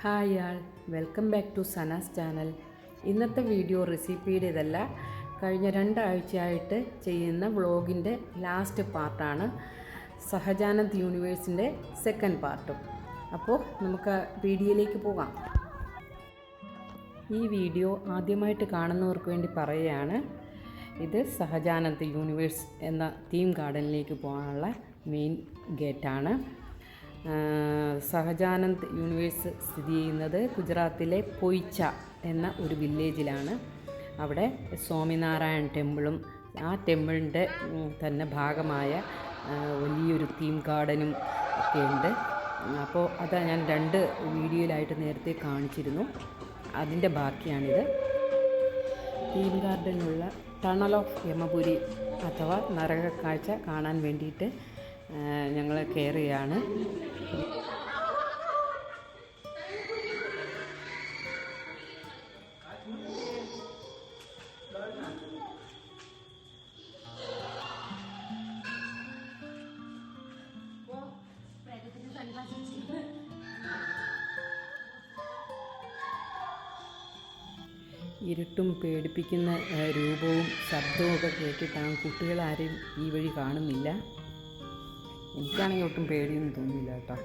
Hi all, welcome back to Sanas channel. ഇന്നത്തെ video റെസിപ്പിയുടേതല്ല, കഴിഞ്ഞ 2 ആഴ്ചയായിട്ട് ചെയ്യുന്ന വ്ളോഗിൻ്റെ ലാസ്റ്റ് പാർട്ടാണ്. സഹജാനന്ദ് യൂണിവേഴ്സിൻ്റെ സെക്കൻഡ് പാർട്ടും. അപ്പോൾ നമുക്ക് വീഡിയോയിലേക്ക് പോകാം. ഈ വീഡിയോ ആദ്യമായിട്ട് കാണുന്നവർക്ക് വേണ്ടി പറയുകയാണ്. ഇത് സഹജാനന്ദ് യൂണിവേഴ്സ് എന്ന തീം ഗാർഡനിലേക്ക് പോകാനുള്ള മെയിൻ ഗേറ്റാണ്. സഹജാനന്ദ് യൂണിവേഴ്സ് സ്ഥിതി ചെയ്യുന്നത് ഗുജറാത്തിലെ പൊയ്ച്ച എന്ന ഒരു വില്ലേജിലാണ്. അവിടെ സ്വാമിനാരായൺ ടെമ്പിളും ആ ടെമ്പിളിൻ്റെ തന്നെ ഭാഗമായ വലിയൊരു തീം ഗാർഡനും ഒക്കെ ഉണ്ട്. അപ്പോൾ അത് ഞാൻ 2 വീഡിയോയിലായിട്ട് നേരത്തെ കാണിച്ചിരുന്നു. അതിൻ്റെ ബാക്കിയാണിത്. തീം ഗാർഡനിലുള്ള ടണൽ ഓഫ് യമപുരി അഥവാ നരകക്കാഴ്ച കാണാൻ വേണ്ടിയിട്ട് ഞങ്ങൾ കയറുകയാണ്. ഇരുട്ടും പേടിപ്പിക്കുന്ന രൂപവും ശബ്ദവും ഒക്കെ കേട്ടിട്ടാണ് കുട്ടികളാരും ഈ വഴി കാണുന്നില്ല. എനിക്കാണെങ്കിൽ ഒട്ടും പേടിയൊന്നും തോന്നിയില്ല കേട്ടോ.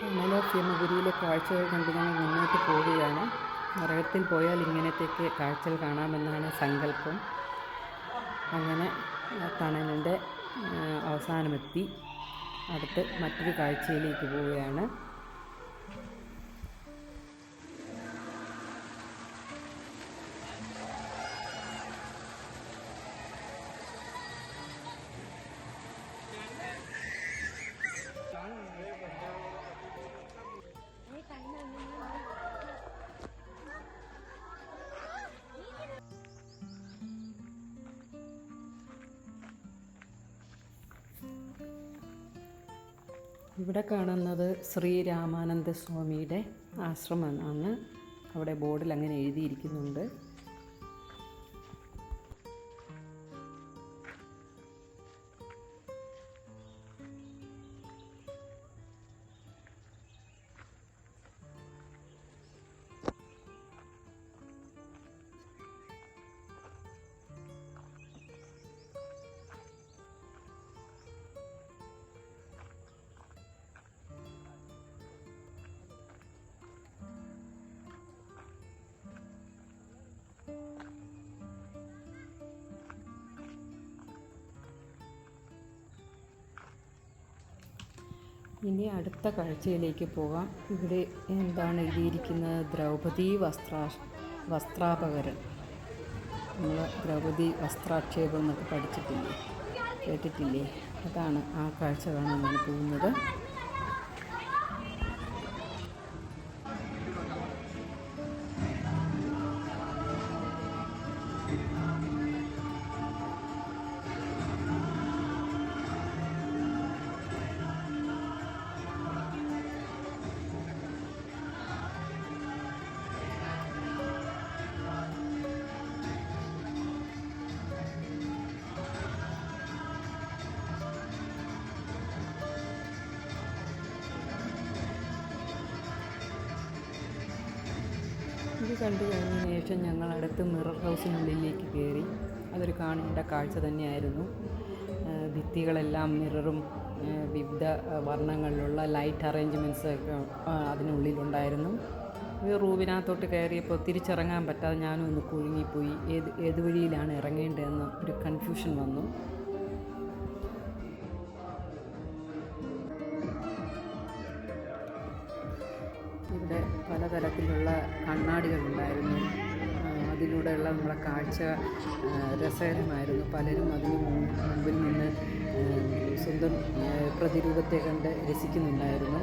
ടണൽ ഓഫ് യമപുരിയിലെ കാഴ്ചകൾ കണ്ട് ഞങ്ങൾ മുന്നോട്ട് പോവുകയാണ്. നരകത്തിൽ പോയാൽ ഇങ്ങനത്തെയൊക്കെ കാഴ്ചകൾ കാണാമെന്നാണ് സങ്കല്പം. അങ്ങനെ ടണലിൻ്റെ അവസാനമെത്തി. അടുത്ത് മറ്റൊരു കാഴ്ചയിലേക്ക് പോവുകയാണ്. ഇവിടെ കാണുന്നത് ശ്രീ രാമാനന്ദ സ്വാമിയുടെ ആശ്രമമാണ്. അവിടെ ബോർഡിൽ അങ്ങനെ എഴുതിയിരിക്കുന്നുണ്ട്. ഇനി അടുത്ത കാഴ്ചയിലേക്ക് പോകാം. ഇവിടെ എന്താണ് എഴുതിയിരിക്കുന്നത്? ദ്രൗപദി വസ്ത്രാപകരൻ. നമ്മൾ ദ്രൗപദി വസ്ത്രാക്ഷേപം എന്നൊക്കെ പഠിച്ചിട്ടില്ലേ, കേട്ടിട്ടില്ലേ? അതാണ് ആ കാഴ്ച കാണാൻ ഞാൻ പോകുന്നത്. ഇത് കണ്ടു കഴിഞ്ഞതിന് ശേഷം ഞങ്ങൾ അടുത്ത് മിറർ ഹൗസിനുള്ളിലേക്ക് കയറി. അതൊരു കാണേണ്ട കാഴ്ച തന്നെയായിരുന്നു. ഭിത്തി ഭിത്തികളെല്ലാം മിററും വിവിധ വർണ്ണങ്ങളിലുള്ള ലൈറ്റ് അറേഞ്ച്മെൻറ്റ്സ് ഒക്കെ അതിനുള്ളിലുണ്ടായിരുന്നു. ഈ റൂമിനകത്തോട്ട് കയറിയപ്പോൾ തിരിച്ചിറങ്ങാൻ പറ്റാതെ ഞാനും ഒന്ന് കുഴുങ്ങിപ്പോയി. ഏത് വഴിയിലാണ് ഇറങ്ങേണ്ടതെന്ന് ഒരു കൺഫ്യൂഷൻ വന്നു. ഇവിടെ പലതരത്തിലുള്ള കണ്ണാടികളുണ്ടായിരുന്നു. അതിലൂടെയുള്ള നമ്മളെ കാഴ്ച രസകരമായിരുന്നു. പലരും അതിന് മുമ്പിൽ നിന്ന് സ്വന്തം പ്രതിരൂപത്തെ കണ്ട് രസിക്കുന്നുണ്ടായിരുന്നു.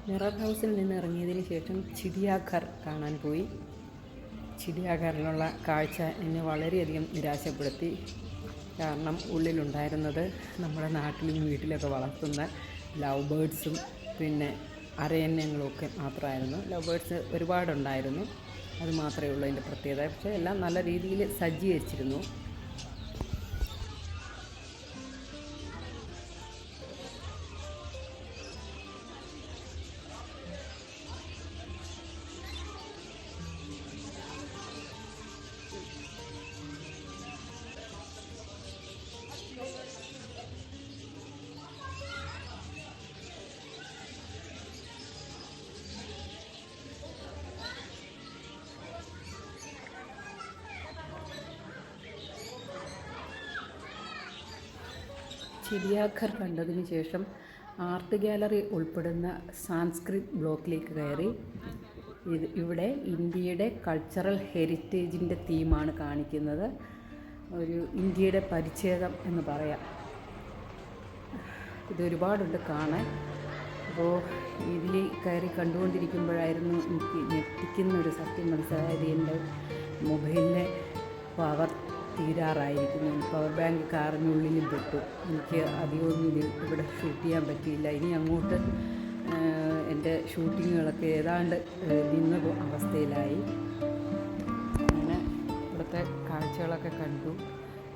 മിറർ ഹൗസിൽ നിന്ന് ഇറങ്ങിയതിന് ശേഷം ചിഡിയാഘർ കാണാൻ പോയി. ചിഡിയാഘറിലുള്ള കാഴ്ച എന്നെ വളരെയധികം നിരാശപ്പെടുത്തി. കാരണം ഉള്ളിലുണ്ടായിരുന്നത് നമ്മുടെ നാട്ടിലും വീട്ടിലൊക്കെ വളർത്തുന്ന ലവ് ബേർഡ്സും പിന്നെ അരയന്യങ്ങളുമൊക്കെ മാത്രമായിരുന്നു. ലവ് ബേർഡ്സ് ഒരുപാടുണ്ടായിരുന്നു, അത് മാത്രമേ ഉള്ളൂ അതിൻ്റെ പ്രത്യേകത. പക്ഷേ എല്ലാം നല്ല രീതിയിൽ സജ്ജീകരിച്ചിരുന്നു. ചിഡിയാഘർ കണ്ടതിന് ശേഷം ആർട്ട് ഗാലറി ഉൾപ്പെടുന്ന സാൻസ്ക്രിറ്റ് ബ്ലോക്കിലേക്ക് കയറി. ഇവിടെ ഇന്ത്യയുടെ കൾച്ചറൽ ഹെറിറ്റേജിൻ്റെ തീമാണ് കാണിക്കുന്നത്. ഒരു ഇന്ത്യയുടെ പരിച്ഛേദം എന്ന് പറയാം. ഇതൊരുപാടുണ്ട് കാണാൻ. അപ്പോൾ ഇതിൽ കയറി കണ്ടുകൊണ്ടിരിക്കുമ്പോഴായിരുന്നു എനിക്ക് ഞെട്ടിക്കുന്നൊരു സത്യം മനസ്സിലായത്. എൻ്റെ മൊബൈലിലെ പവർ തീരാറായിരിക്കുന്നു. പവർ ബാങ്ക് കാറിനുള്ളിൽ പെട്ടു. എനിക്ക് അധികമൊന്നും ഇവിടെ ഷൂട്ട് ചെയ്യാൻ പറ്റിയില്ല. ഇനി അങ്ങോട്ട് എൻ്റെ ഷൂട്ടിങ്ങുകളൊക്കെ ഏതാണ്ട് നിന്ന അവസ്ഥയിലായി. അങ്ങനെ ഇവിടുത്തെ കാഴ്ചകളൊക്കെ കണ്ടു.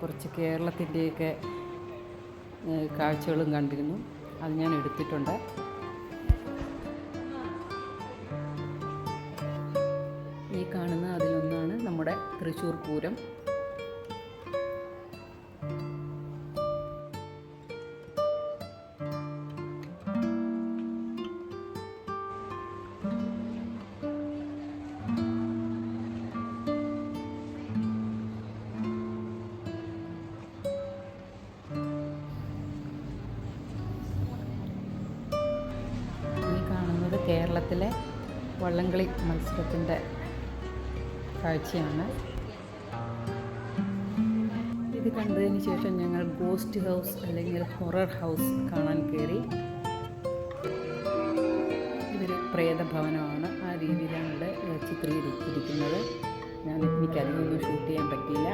കുറച്ച് കേരളത്തിൻ്റെയൊക്കെ കാഴ്ചകളും കണ്ടിരുന്നു. അത് ഞാൻ എടുത്തിട്ടുണ്ട്. ഈ കാണുന്ന അതിലൊന്നാണ് നമ്മുടെ തൃശ്ശൂർ പൂരം. കേരളത്തിലെ വള്ളംകളി മത്സരത്തിൻ്റെ കാഴ്ചയാണ്. ഇത് കണ്ടതിന് ശേഷം ഞങ്ങൾ ഗോസ്റ്റ് ഹൗസ് അല്ലെങ്കിൽ ഹൊറർ ഹൗസ് കാണാൻ കയറി. ഇതൊരു പ്രേതഭവനമാണ്. ആ രീതിയിലാണ് ഇവിടെ ചിത്രീകരിച്ചിരിക്കുന്നത്. എനിക്കധികമൊന്നും ഷൂട്ട് ചെയ്യാൻ പറ്റിയില്ല.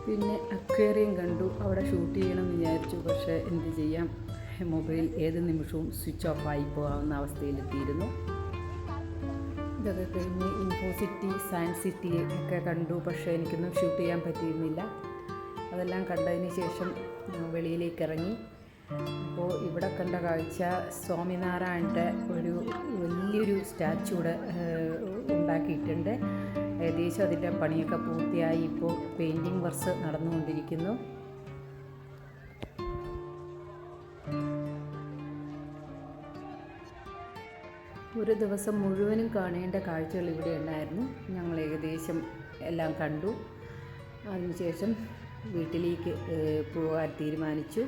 പിന്നെ അക്വേറിയം കണ്ടു. അവിടെ ഷൂട്ട് ചെയ്യണമെന്ന് വിചാരിച്ചു. പക്ഷേ എന്ത് ചെയ്യാം, മൊബൈൽ ഏത് നിമിഷവും സ്വിച്ച് ഓഫ് ആയി പോകാവുന്ന അവസ്ഥയിലെത്തിയിരുന്നു. ഇതൊക്കെ കഴിഞ്ഞ് ഇൻഫോസിറ്റി, സയൻസ് സിറ്റി ഒക്കെ കണ്ടു. പക്ഷേ എനിക്കൊന്നും ഷൂട്ട് ചെയ്യാൻ പറ്റിയിരുന്നില്ല. അതെല്ലാം കണ്ടതിന് ശേഷം വെളിയിലേക്ക് ഇറങ്ങി. അപ്പോൾ ഇവിടെ കണ്ട കാഴ്ച സ്വാമിനാരായണൻ്റെ ഒരു വലിയൊരു സ്റ്റാച്ചു ഇവിടെ ഉണ്ടാക്കിയിട്ടുണ്ട്. ഏകദേശം അതിൻ്റെ പണിയൊക്കെ പൂർത്തിയായി. ഇപ്പോൾ പെയിൻറ്റിങ് വർക്ക്സ് നടന്നുകൊണ്ടിരിക്കുന്നു. ഒരു ദിവസം മുഴുവനും കാണേണ്ട കാഴ്ചകൾ ഇവിടെ ഉണ്ടായിരുന്നു. ഞങ്ങൾ ഏകദേശം എല്ലാം കണ്ടു. അതിനുശേഷം വീട്ടിലേക്ക് പോകാൻ തീരുമാനിച്ചു.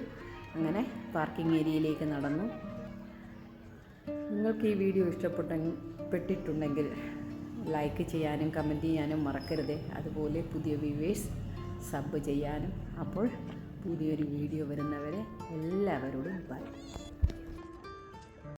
അങ്ങനെ പാർക്കിംഗ് ഏരിയയിലേക്ക് നടന്നു. നിങ്ങൾക്ക് ഈ വീഡിയോ ഇഷ്ടപ്പെട്ടിട്ടുണ്ടെങ്കിൽ ലൈക്ക് ചെയ്യാനും കമൻറ്റ് ചെയ്യാനും മറക്കരുത്. അതുപോലെ പുതിയ വ്യൂവേഴ്സ് സബ് ചെയ്യാനും. അപ്പോൾ പുതിയൊരു വീഡിയോ വരുന്നവരെ എല്ലാവരോടും ബൈ.